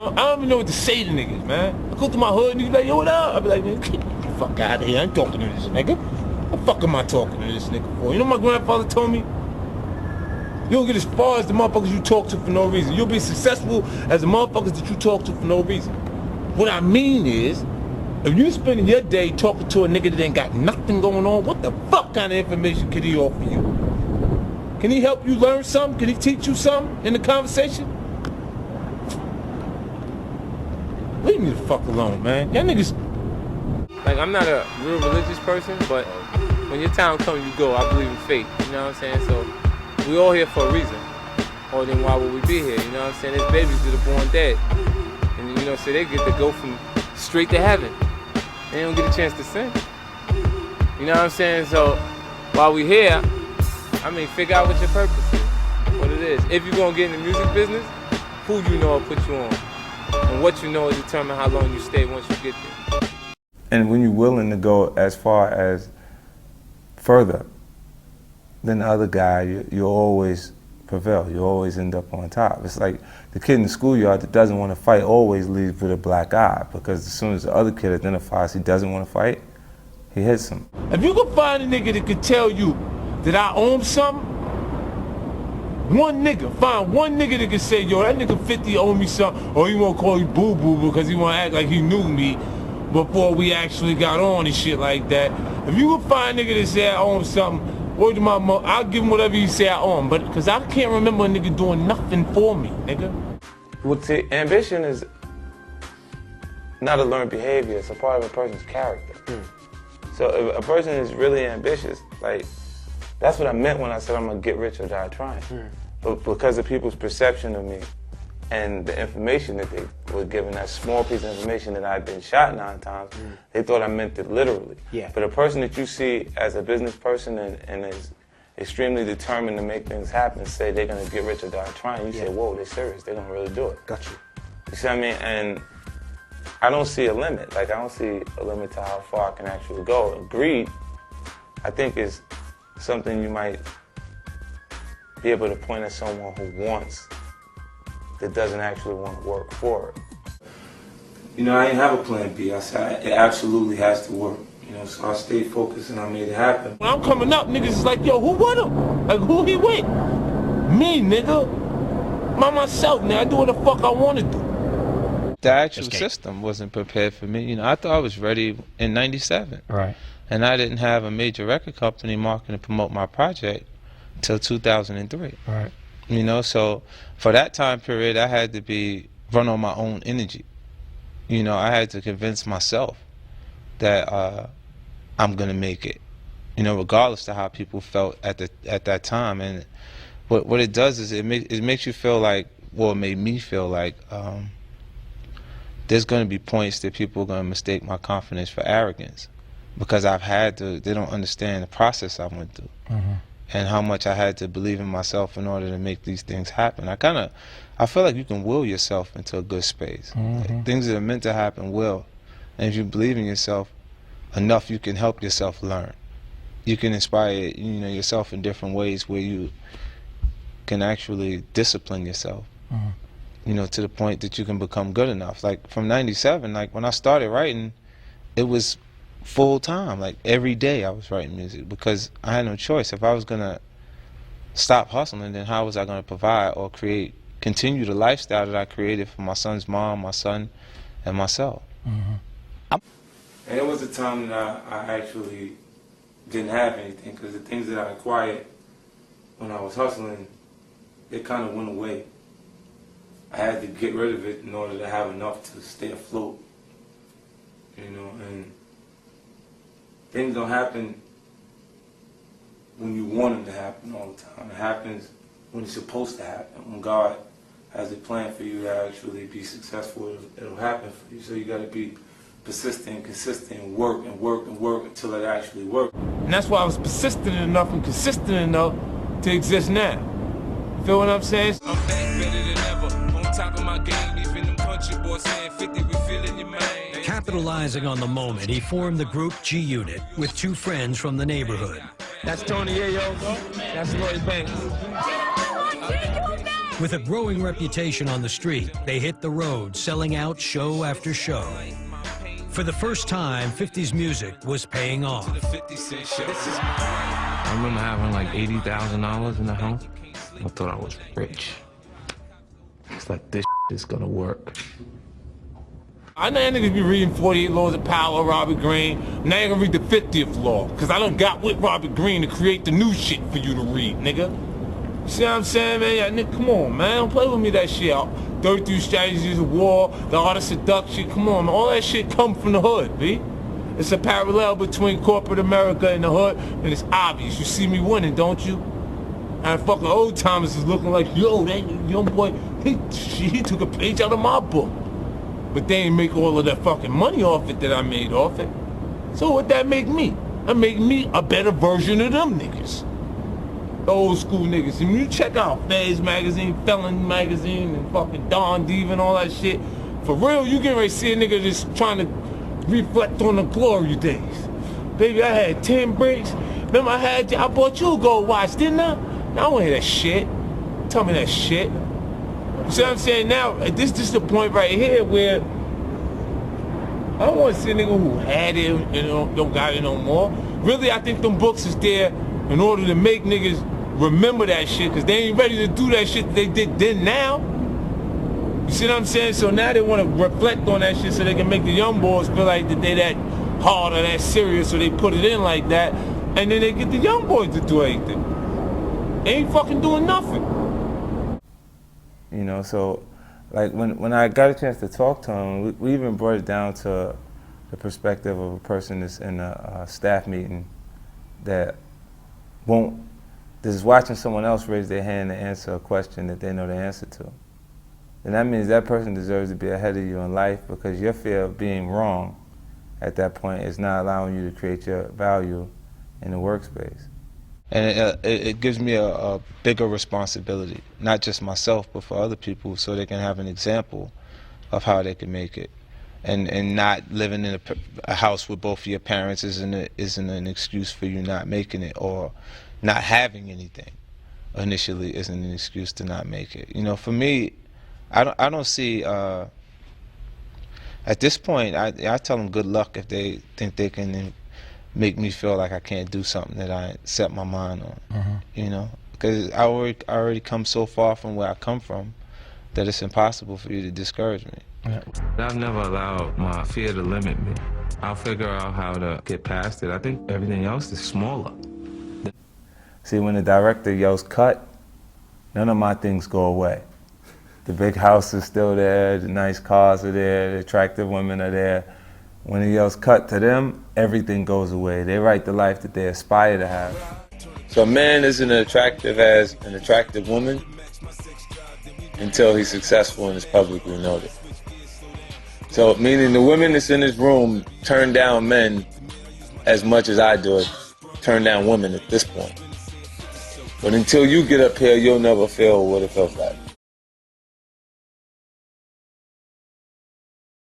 I don't even know what to say to niggas, man. I go to my hood and niggas be like, yo, what up? I be like, man, get the fuck out of here. I ain't talking to this nigga. What the fuck am I talking to this nigga for? You know what my grandfather told me? You don't get as far as the motherfuckers you talk to for no reason. You'll be successful as the motherfuckers that you talk to for no reason. What I mean is, if you spending your day talking to a nigga that ain't got nothing going on, what the fuck kind of information can he offer you? Can he help you learn something? Can he teach you something in the conversation? Leave me the fuck alone, man. Y'all niggas... Like, I'm not a real religious person, but when your time comes, you go. I believe in fate, you know what I'm saying? So, we all here for a reason. Or then why would we be here, you know what I'm saying? There's babies that are born dead. And, you know, so they get to go from straight to heaven. They don't get a chance to sin. You know what I'm saying? So, while we here, I mean, figure out what your purpose is, what it is. If you're gonna get in the music business, who you know will put you on. And what you know will determine how long you stay once you get there. And when you're willing to go as far as further than the other guy, you'll always prevail. You'll always end up on top. It's like the kid in the schoolyard that doesn't want to fight always leaves with a black eye, because as soon as the other kid identifies he doesn't want to fight, he hits him. If you can find a nigga that can tell you that I own something, find one nigga that can say, yo, that nigga 50 owe me something, or he won't call you boo-boo because he want to act like he knew me before we actually got on and shit like that. If you can find a nigga that say I owe him something, word to my mother, I'll give him whatever you say I owe him, but because I can't remember a nigga doing nothing for me, nigga. Well, see, ambition is not a learned behavior, it's a part of a person's character. So if a person is really ambitious, like, that's what I meant when I said I'm gonna get rich or die trying. But because of people's perception of me and the information that they were given, that small piece of information that I'd been shot 9 times, they thought I meant it literally. Yeah. But a person that you see as a business person and is extremely determined to make things happen, say they're gonna get rich or die trying, you say, whoa, they're serious, they're gonna really do it. Got you. You see what I mean? And I don't see a limit. Like, I don't see a limit to how far I can actually go. Greed, I think, is something you might be able to point at someone who wants, that doesn't actually want to work for it. You know, I didn't have a plan B. I said it absolutely has to work. You know, so I stayed focused and I made it happen. When I'm coming up, niggas is like, yo, who with him? Like, who he with? Me, nigga. By myself, nigga. I do what the fuck I want to do. The actual system wasn't prepared for me. You know, I thought I was ready in '97. Right. And I didn't have a major record company marketing to promote my project until 2003. Right. You know, so for that time period, I had to run on my own energy. You know, I had to convince myself that I'm gonna make it. You know, regardless of how people felt at that time. And what it does is it makes you feel like, well, it made me feel like there's gonna be points that people are gonna mistake my confidence for arrogance. Because they don't understand the process I went through and how much I had to believe in myself in order to make these things happen. I feel like you can will yourself into a good space. Like, things that are meant to happen will. And if you believe in yourself enough, you can help yourself learn. You can inspire, you know, yourself in different ways where you can actually discipline yourself. You know, to the point that you can become good enough. Like from '97, like when I started writing, it was full time. Like every day I was writing music because I had no choice. If I was gonna stop hustling, then how was I gonna provide or continue the lifestyle that I created for my son's mom, my son, and myself? And it was a time that I actually didn't have anything, because the things that I acquired when I was hustling, it kind of went away. I had to get rid of it in order to have enough to stay afloat. You know, and things don't happen when you want them to happen all the time. It happens when it's supposed to happen. When God has a plan for you to actually be successful, it'll happen for you. So you got to be persistent and consistent and work and work and work until it actually works. And that's why I was persistent enough and consistent enough to exist now. You feel what I'm saying? I'm back better than ever. On top of my game, even them country boys saying 50, we feeling your man. Capitalizing on the moment, he formed the group G-Unit with 2 friends from the neighborhood. That's Tony Yayo. That's Lloyd Banks. With a growing reputation on the street, they hit the road, selling out show after show. For the first time, 50's music was paying off. I remember having like $80,000 in the house. I thought I was rich. It's like, this is gonna work. I know niggas be reading 48 Laws of Power, Robert Greene. Now you gonna read the 50th law, cause I done got with Robert Greene to create the new shit for you to read, nigga. You see what I'm saying, man? Yeah, nigga, come on, man. Don't play with me that shit. 33 Strategies of War, The Art of Seduction. Come on, man. All that shit come from the hood, B. It's a parallel between corporate America and the hood, and it's obvious. You see me winning, don't you? And fucking old timers is looking like, yo, that young boy, he took a page out of my book. But they ain't make all of that fucking money off it that I made off it. So what that make me? That make me a better version of them niggas. The old school niggas. And when you check out Fez Magazine, Felon Magazine, and fucking Don Diva and all that shit, for real, you get ready to see a nigga just trying to reflect on the glory days. Baby, I had 10 bricks. Remember I bought you a gold watch, didn't I? I don't want to hear that shit. Tell me that shit. You see what I'm saying? Now, this is the point right here where I don't want to see a nigga who had it and don't got it no more. Really, I think them books is there in order to make niggas remember that shit, because they ain't ready to do that shit that they did then now. You see what I'm saying? So now they want to reflect on that shit so they can make the young boys feel like that they that hard or that serious, so they put it in like that, and then they get the young boys to do anything. They ain't fucking doing nothing. You know, so like when I got a chance to talk to him, we even brought it down to the perspective of a person that's in a staff meeting that is watching someone else raise their hand to answer a question that they know the answer to. And that means that person deserves to be ahead of you in life, because your fear of being wrong at that point is not allowing you to create your value in the workspace. And it gives me a bigger responsibility, not just myself, but for other people, so they can have an example of how they can make it. And not living in a house with both of your parents isn't an excuse for you not making it, or not having anything initially isn't an excuse to not make it. You know, for me, I don't see, at this point, I tell them good luck if they think they can make me feel like I can't do something that I set my mind on. You know, because I already come so far from where I come from that it's impossible for you to discourage me. I've never allowed my fear to limit me. I'll figure out how to get past it. I think everything else is smaller. See, when the director yells cut, none of my things go away. The big house is still there, the nice cars are there, the attractive women are there. When he yells cut to them, everything goes away. They write the life that they aspire to have. So a man isn't as attractive as an attractive woman until he's successful and is publicly noted. So meaning the women that's in this room turn down men as much as I do it, turn down women at this point. But until you get up here, you'll never feel what it feels like.